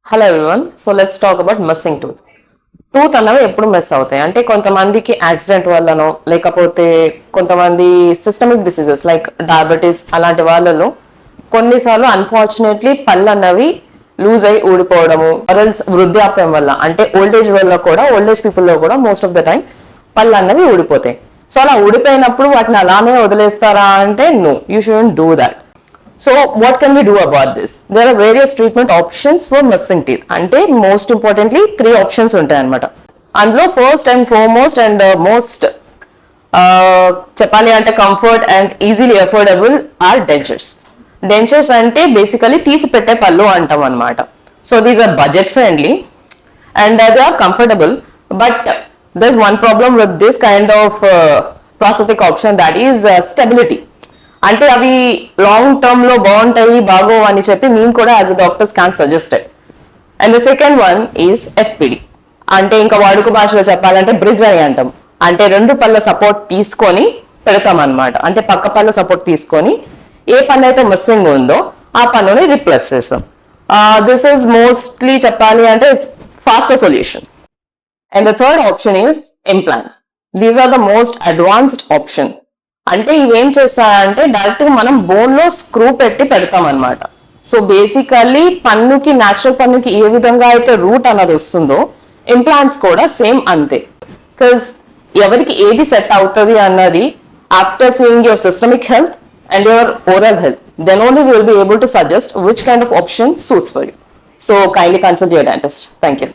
Hello everyone. So let's talk about missing tooth అన్నవి ఎప్పుడు miss అవుతాయి అంటే కొంతమందికి యాక్సిడెంట్ వల్లనో లేకపోతే కొంతమంది సిస్టమిక్ డిసీజెస్ లైక్ డయాబెటీస్ అలాంటి వాళ్ళలో కొన్నిసార్లు అన్ఫార్చునేట్లీ పళ్ళు అన్నవి లూజ్ అయి ఊడిపోవడము ఆర్ఎల్స్ వృద్ధాప్యం వల్ల అంటే ఓల్డేజ్ వల్ల కూడా ఓల్డేజ్ పీపుల్లో కూడా మోస్ట్ ఆఫ్ ద టైం పళ్ళు అన్నవి ఊడిపోతాయి. సో అలా ఊడిపోయినప్పుడు వాటిని అలానే వదిలేస్తారా అంటే no, you shouldn't do that. So what can we do about this? There are various treatment options for missing teeth. అంటే most importantly 3 options ఉంటాయి అన్నమాట. అందులో first and foremost and most చెప్పాలి అంటే comfort and easily affordable or dentures. Dentures అంటే basically తీసి పెట్టే పళ్ళు అంటాం అనమాట. So these are budget friendly and they are comfortable, but there's one problem with this kind of prosthetic option, that is stability. అంటే అవి లాంగ్ టర్మ్ లో బాగుంటాయి బాగో అని చెప్పి మేము కూడా as a doctors can suggested. And the second one is FPD, అంటే ఇంకా వాడుక భాషలో చెప్పాలంటే బ్రిడ్జ్ అని అంటాం. అంటే 2 పళ్ళ సపోర్ట్ తీసుకొని పెడతాం అనమాట. అంటే పక్క పళ్ళ సపోర్ట్ తీసుకొని ఏ పన్ను అయితే మిస్సింగ్ ఉందో ఆ పన్నుని రిప్లేస్ చేస్తాం. దిస్ ఈజ్ మోస్ట్లీ చెప్పాలి అంటే it's faster solution. And the third option is implants. These are the most advanced option. అంటే ఇవేం చేస్తాయంటే డైరెక్ట్ గా మనం బోన్ లో స్క్రూ పెట్టి పెడతాం అనమాట. సో బేసికల్లీ పన్నుకి న్యాచురల్ పన్నుకి ఏ విధంగా అయితే రూట్ అన్నది వస్తుందో ఇంప్లాంట్స్ కూడా సేమ్ అంతే. బికాస్ ఎవరికి ఏది సెట్ అవుతుంది అన్నది after seeing your systemic health and your oral health, then only will be able to suggest which kind of option suits for you. So kindly consult your dentist. Thank you.